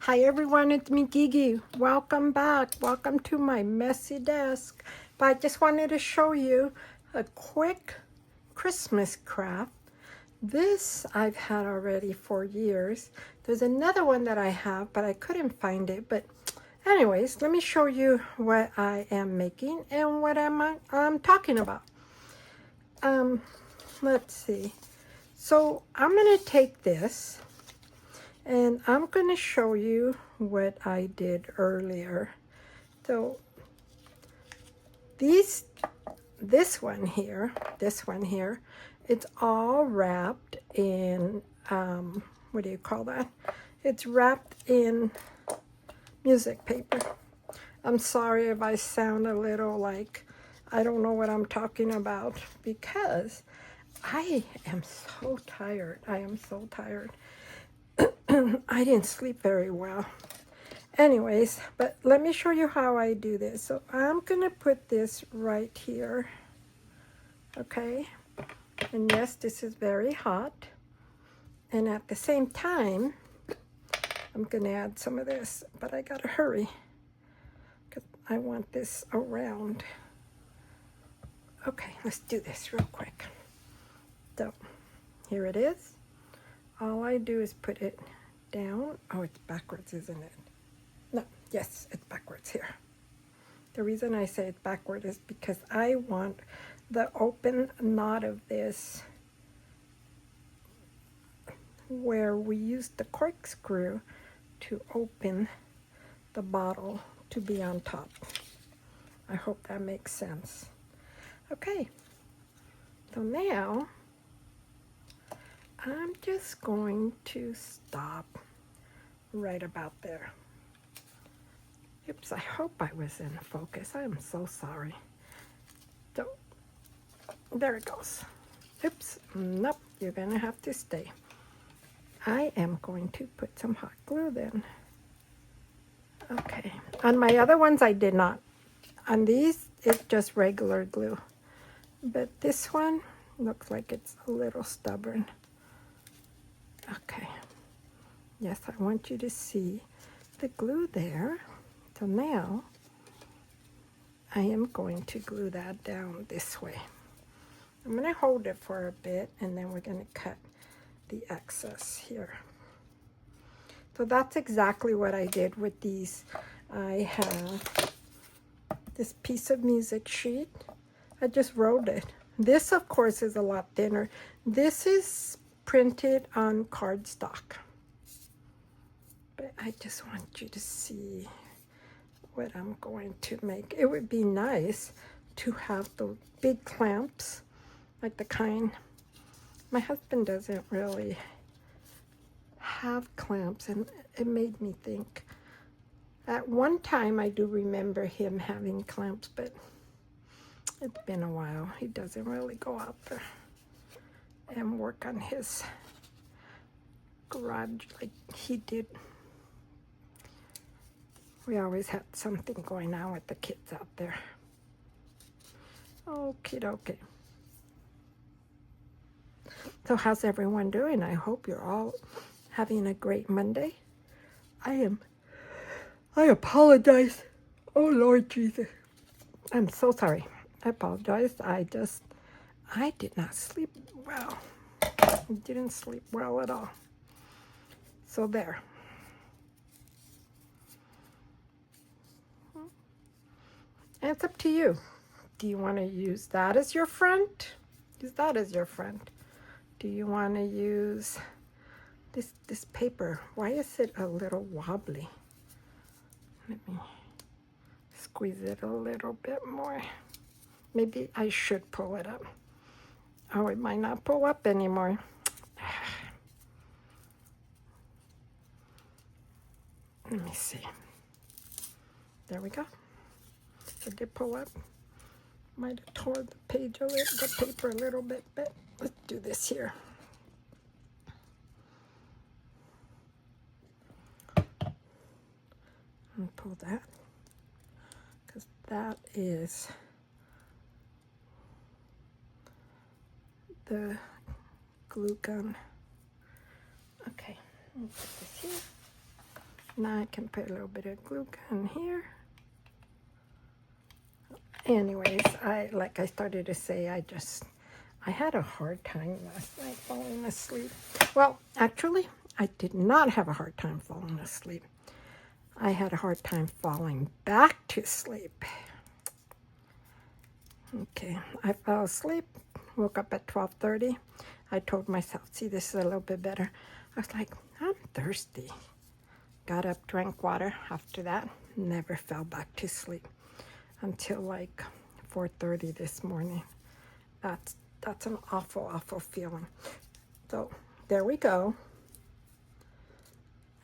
Hi everyone, it's me Gigi. Welcome back. Welcome to my messy desk. But I just wanted to show you a quick Christmas craft. This I've had already for years. There's another one that I have, but I couldn't find it. But anyways, let me show you what I am making and what I'm talking about. Let's see. So I'm going to take this and I'm going to show you what I did earlier. So this one here, it's all wrapped in, what do you call that? It's wrapped in music paper. I'm sorry if I sound a little like I don't know what I'm talking about because I am so tired. I am so tired. I didn't sleep very well. Anyways, but let me show you how I do this. So I'm going to put this right here. Okay. And yes, this is very hot. And at the same time, I'm going to add some of this, but I got to hurry because I want this around. Okay, let's do this real quick. So here it is. All I do is put it down. Oh, it's backwards, isn't it? No, yes, it's backwards here. The reason I say it's backward is because I want the open knot of this where we use the corkscrew to open the bottle to be on top. I hope that makes sense. Okay, so now I'm just going to stop right about there. Oops, I hope I was in focus. I am so sorry. So, there it goes. Oops, nope, you're gonna have to stay. I am going to put some hot glue then. Okay, on my other ones I did not. On these, it's just regular glue. But this one looks like it's a little stubborn. Okay, yes, I want you to see the glue there. So now, I am going to glue that down this way. I'm going to hold it for a bit and then we're going to cut the excess here. So that's exactly what I did with these. I have this piece of music sheet. I just rolled it. This, of course, is a lot thinner. This is printed on cardstock. But I just want you to see what I'm going to make. It would be nice to have the big clamps, like the kind. My husband doesn't really have clamps, and it made me think. At one time, I do remember him having clamps, but it's been a while. He doesn't really go out there and work on his garage like he did. We always had something going on with the kids out there. Okie dokie. So how's everyone doing? I hope you're all having a great Monday. I apologize. Oh, Lord Jesus. I'm so sorry. I apologize. I did not sleep well. I didn't sleep well at all. So there. And it's up to you. Do you want to use that as your front? Use that as your front. Do you want to use this paper? Why is it a little wobbly? Let me squeeze it a little bit more. Maybe I should pull it up. Oh, it might not pull up anymore. Let me see. There we go. Did it pull up? Might have tore the paper a little bit, but let's do this here. And pull that, because that is the glue gun. Okay, let me put this here. Now I can put a little bit of glue gun here. Anyways, like I started to say, I had a hard time last night falling asleep. Well, actually, I did not have a hard time falling asleep. I had a hard time falling back to sleep. Okay, I fell asleep, woke up at 12:30. I told myself, see, this is a little bit better. I was like, I'm thirsty. Got up, drank water. After that, never fell back to sleep until like 4:30 this morning. That's an awful, awful feeling. So there we go.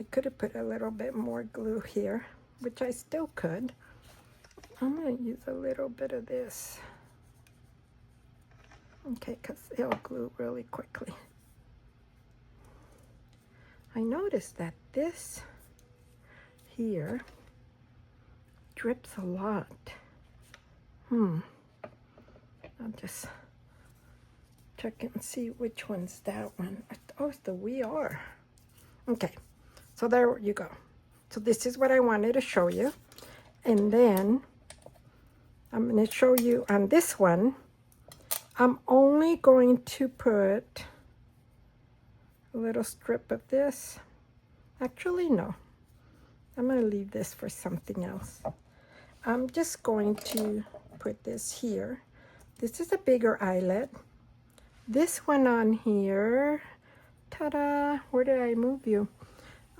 I could have put a little bit more glue here, which I still could. I'm going to use a little bit of this. Okay, because it'll glue really quickly. I noticed that this here drips a lot. I'll just check and see which one's that one. Oh, it's the We Are. Okay, so there you go. So this is what I wanted to show you. And then I'm going to show you on this one. I'm only going to put a little strip of this. Actually, no. I'm going to leave this for something else. I'm just going to put this here. This is a bigger eyelet. This one on here, ta-da, where did I move you?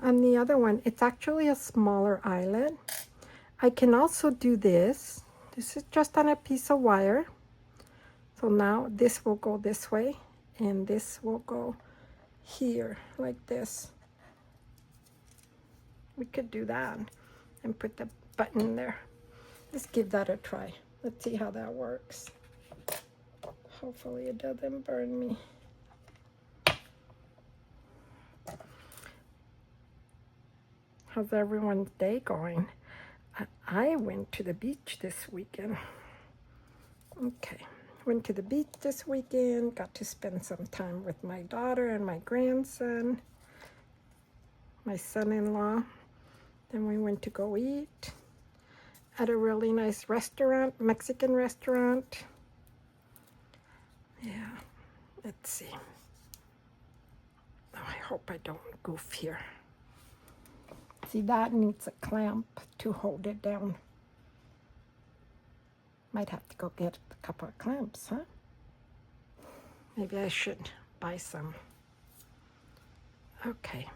On the other one, it's actually a smaller eyelet. I can also do this. This is just on a piece of wire. So now this will go this way, and this will go here, like this. We could do that and put the button there. Let's give that a try. Let's see how that works. Hopefully it doesn't burn me. How's everyone's day going? I went to the beach this weekend. Okay, went to the beach this weekend, got to spend some time with my daughter and my grandson, my son-in-law. Then we went to go eat at a really nice restaurant, Mexican restaurant. Yeah, let's see. Oh, I hope I don't goof here. See, that needs a clamp to hold it down. Might have to go get a couple of clamps, huh? Maybe I should buy some. Okay.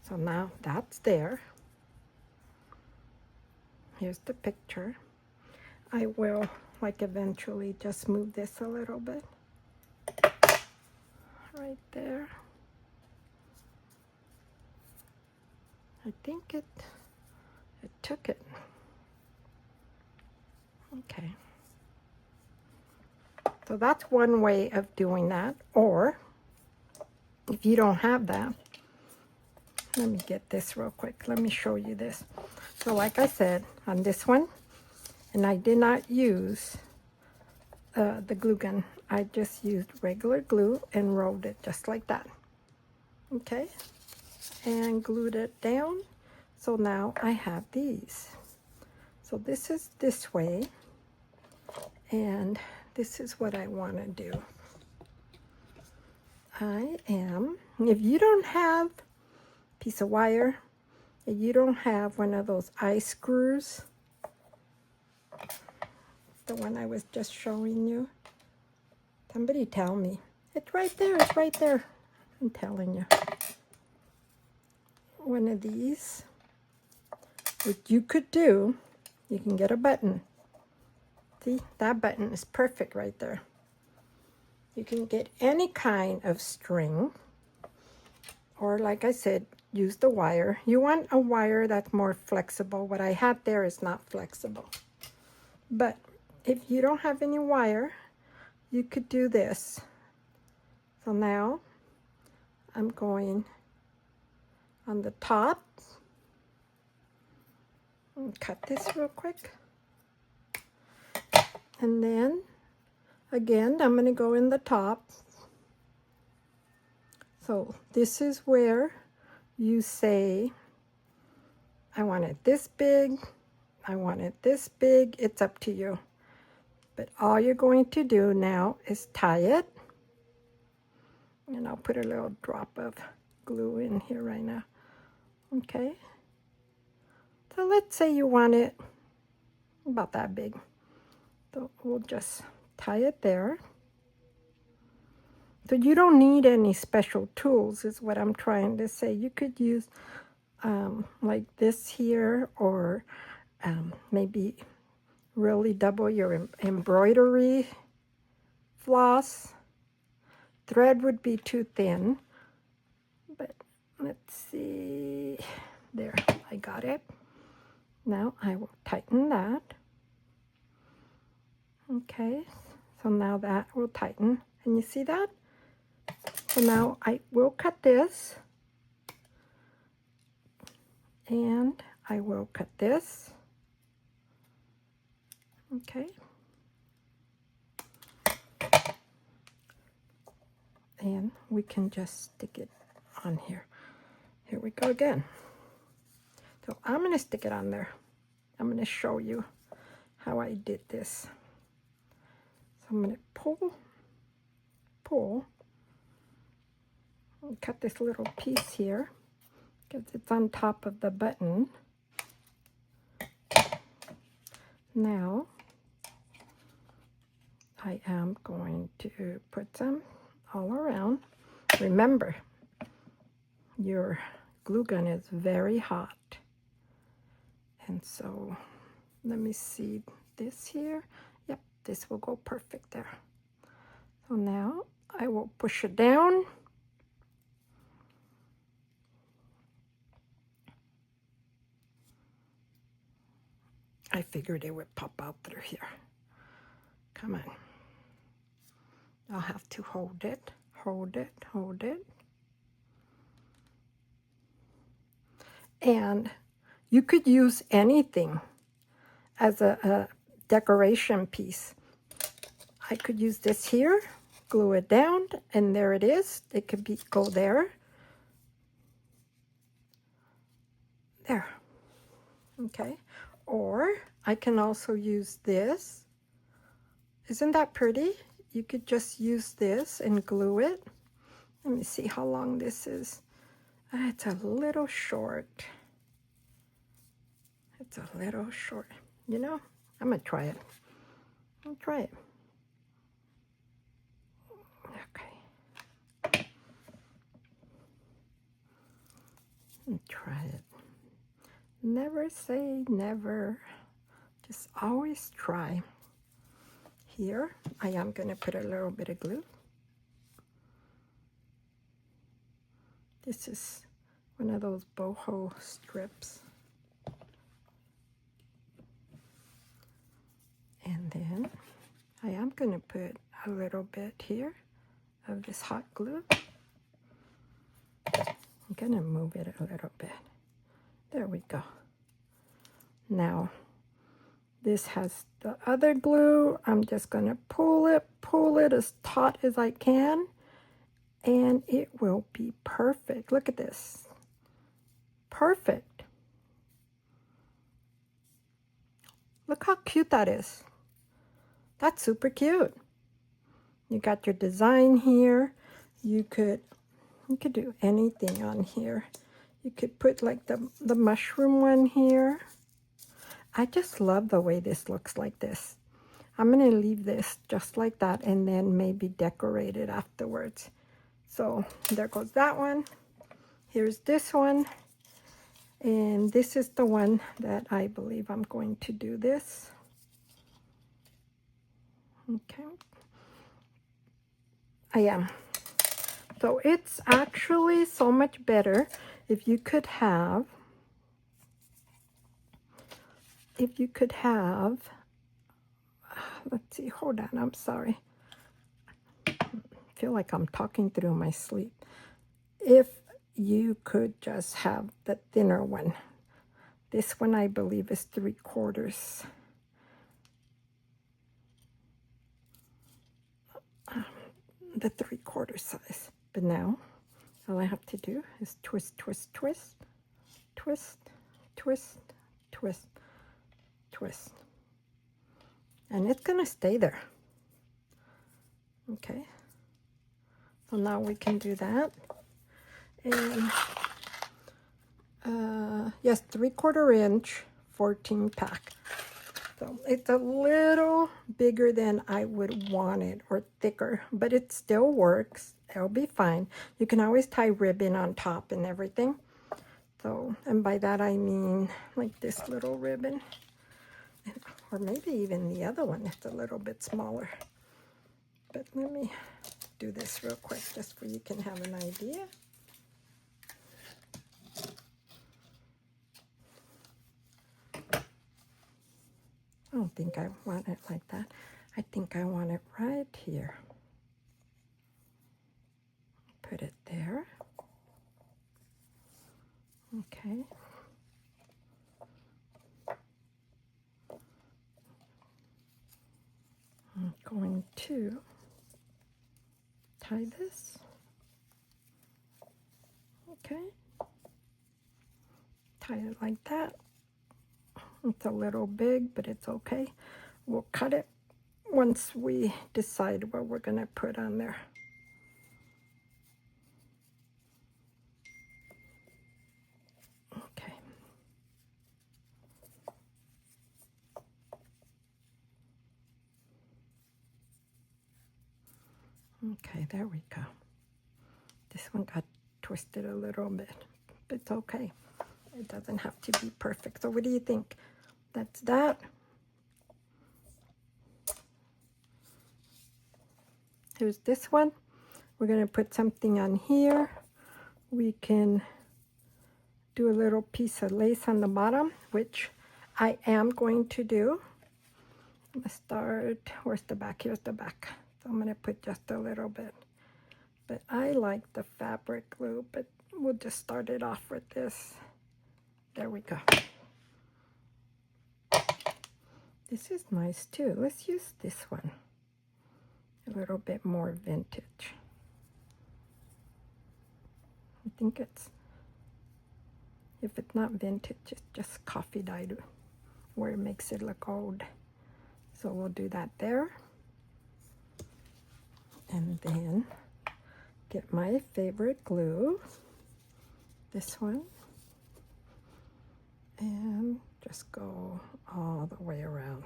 So now that's there. Here's the picture. I will, like, eventually just move this a little bit. Right there. I think it took it. Okay. So that's one way of doing that. Or, if you don't have that, let me get this real quick. Let me show you this. So like I said, on this one, and I did not use the glue gun. I just used regular glue and rolled it just like that. Okay? And glued it down. So now I have these. So this is this way. And this is what I want to do. If you don't have a piece of wire, if you don't have one of those eye screws, the one I was just showing you, somebody tell me. It's right there, it's right there. I'm telling you. One of these, what you could do, you can get a button. See, that button is perfect right there. You can get any kind of string, or like I said, use the wire. You want a wire that's more flexible. What I had there is not flexible. But if you don't have any wire, you could do this. So now I'm going on the top and cut this real quick. And then again, I'm going to go in the top. So this is where you say I want it this big. I want it this big. It's up to you. But all you're going to do now is tie it. And I'll put a little drop of glue in here right now. Okay. So let's say you want it about that big. So we'll just tie it there. So you don't need any special tools is what I'm trying to say. You could use like this here, or maybe really double your embroidery floss. Thread would be too thin, but let's see. There, I got it. Now I will tighten that. Okay, so now that will tighten. And you see that? So now I will cut this. And I will cut this. Okay. And we can just stick it on here. Here we go again. So I'm going to stick it on there. I'm going to show you how I did this. So I'm going to pull, and cut this little piece here because it's on top of the button. Now I am going to put some all around. Remember, your glue gun is very hot. And so let me see this here. Yep, this will go perfect there. So now I will push it down. I figured it would pop out through here. Come on. I'll have to hold it, hold it, hold it. And you could use anything as a decoration piece. I could use this here, glue it down, and there it is. It could go there. There. Okay. Or I can also use this. Isn't that pretty? You could just use this and glue it. Let me see how long this is. It's a little short. It's a little short. You know, I'm going to try it. I'll try it. Okay. Try it. Never say never. Just always try. Here, I am going to put a little bit of glue. This is one of those boho strips. And then I am going to put a little bit here of this hot glue. I'm going to move it a little bit. There we go. Now, this has the other glue. I'm just going to pull it as taut as I can, and it will be perfect. Look at this. Perfect. Look how cute that is. That's super cute. You got your design here. You could do anything on here. You could put like the mushroom one here. I just love the way this looks like this. I'm going to leave this just like that and then maybe decorate it afterwards. So there goes that one. Here's this one. And this is the one that I believe I'm going to do this. Okay. I am. So it's actually so much better if you could have, let's see, hold on, I'm sorry. I feel like I'm talking through my sleep. If you could just have the thinner one. This one I believe is 3/4. The 3/4 size. But now all I have to do is twist, twist, twist, twist, twist, twist, twist, twist. And it's gonna stay there. Okay. So now we can do that. And yes, 3/4 inch, 14 pack. So it's a little bigger than I would want it, or thicker, but it still works. It'll be fine. You can always tie ribbon on top and everything. So, and by that I mean like this little ribbon, or maybe even the other one. It's a little bit smaller. But let me do this real quick just so you can have an idea. I don't think I want it like that. I think I want it right here. Put it there. Okay. I'm going to tie this. Okay. Tie it like that. It's a little big, but it's okay. We'll cut it once we decide what we're going to put on there. Okay. Okay, there we go. This one got twisted a little bit, but it's okay. It doesn't have to be perfect. So what do you think? That's that. Here's this one. We're going to put something on here. We can do a little piece of lace on the bottom, which I am going to do. I'm going to start, where's the back? Here's the back. So I'm going to put just a little bit. But I like the fabric glue, but we'll just start it off with this. There we go. This is nice too. Let's use this one. A little bit more vintage. I think it's, if it's not vintage, it's just coffee dyed where it makes it look old. So we'll do that there. And then get my favorite glue, this one, and just go all the way around.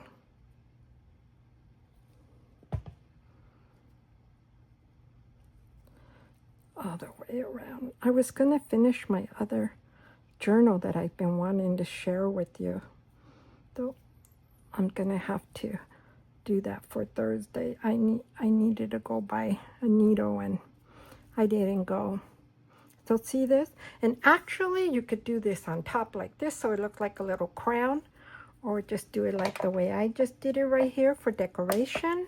All the way around. I was going to finish my other journal that I've been wanting to share with you. So I'm going to have to do that for Thursday. I needed to go buy a needle and I didn't go. So see this? And actually you could do this on top like this so it looks like a little crown, or just do it like the way I just did it right here for decoration.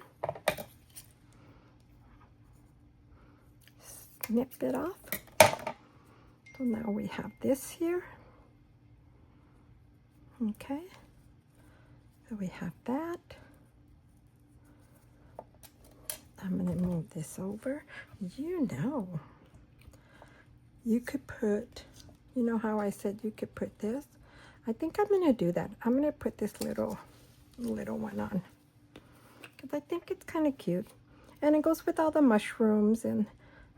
Snip it off. So now we have this here. Okay. So we have that. I'm going to move this over. You could put, you know how I said you could put this? I think I'm going to do that. I'm going to put this little one on, because I think it's kind of cute. And it goes with all the mushrooms, and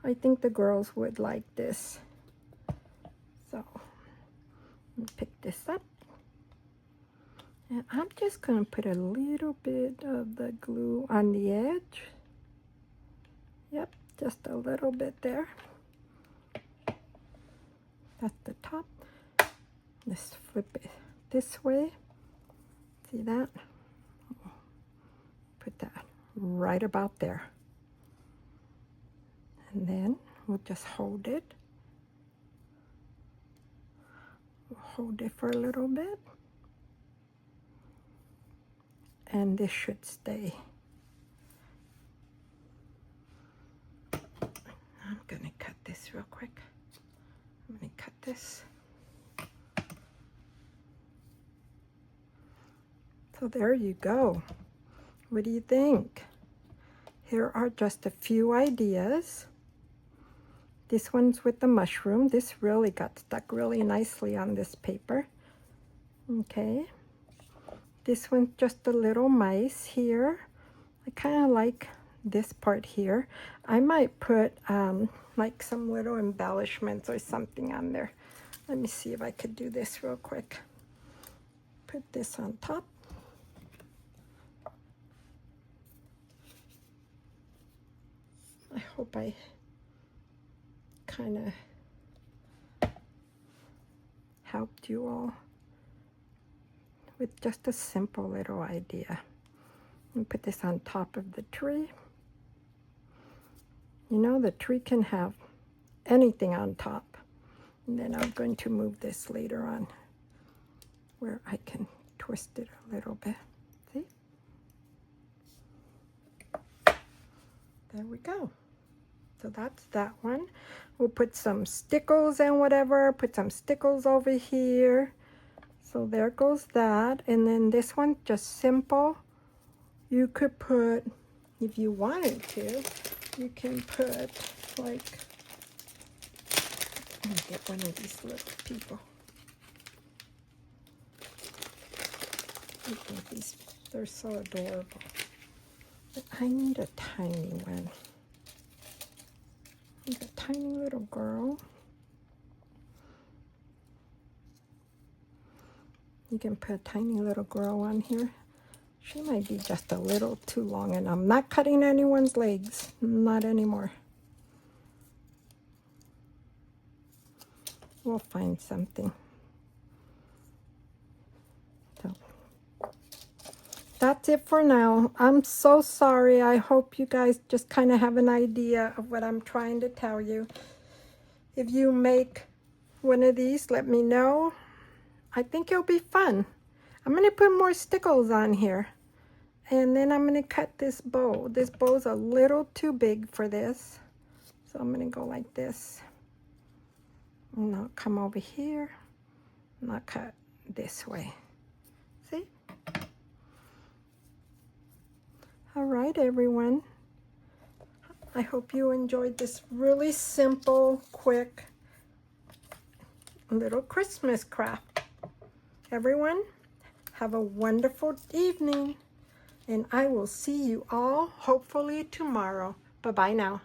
I think the girls would like this. So, pick this up. And I'm just going to put a little bit of the glue on the edge. Yep, just a little bit there. That's the top. Let's flip it this way. See that? Put that right about there. And then we'll just hold it. We'll hold it for a little bit. And this should stay. I'm gonna cut this real quick. I'm gonna cut this. So there you go. What do you think? Here are just a few ideas. This one's with the mushroom. This really got stuck really nicely on this paper. Okay, this one's just a little mice here. I kind of like this part here. I might put like some little embellishments or something on there. Let me see if I could do this real quick. Put this on top. I hope I kind of helped you all with just a simple little idea. And put this on top of the tree. You know, the tree can have anything on top. And then I'm going to move this later on where I can twist it a little bit. See? There we go. So that's that one. We'll put some stickles and whatever. Put some stickles over here. So there goes that. And then this one, just simple. You could put, if you wanted to, you can put like, let me get one of these little people. I think these, they're so adorable. But I need a tiny one. Like a tiny little girl. You can put a tiny little girl on here. She might be just a little too long, and I'm not cutting anyone's legs. Not anymore. We'll find something. So that's it for now. I'm so sorry. I hope you guys just kind of have an idea of what I'm trying to tell you. If you make one of these, let me know. I think it'll be fun. I'm going to put more stickles on here. And then I'm going to cut this bow. This bow's a little too big for this. So I'm going to go like this. And I'll come over here. And I'll cut this way. See? All right, everyone. I hope you enjoyed this really simple, quick little Christmas craft. Everyone, have a wonderful evening. And I will see you all hopefully tomorrow. Bye-bye now.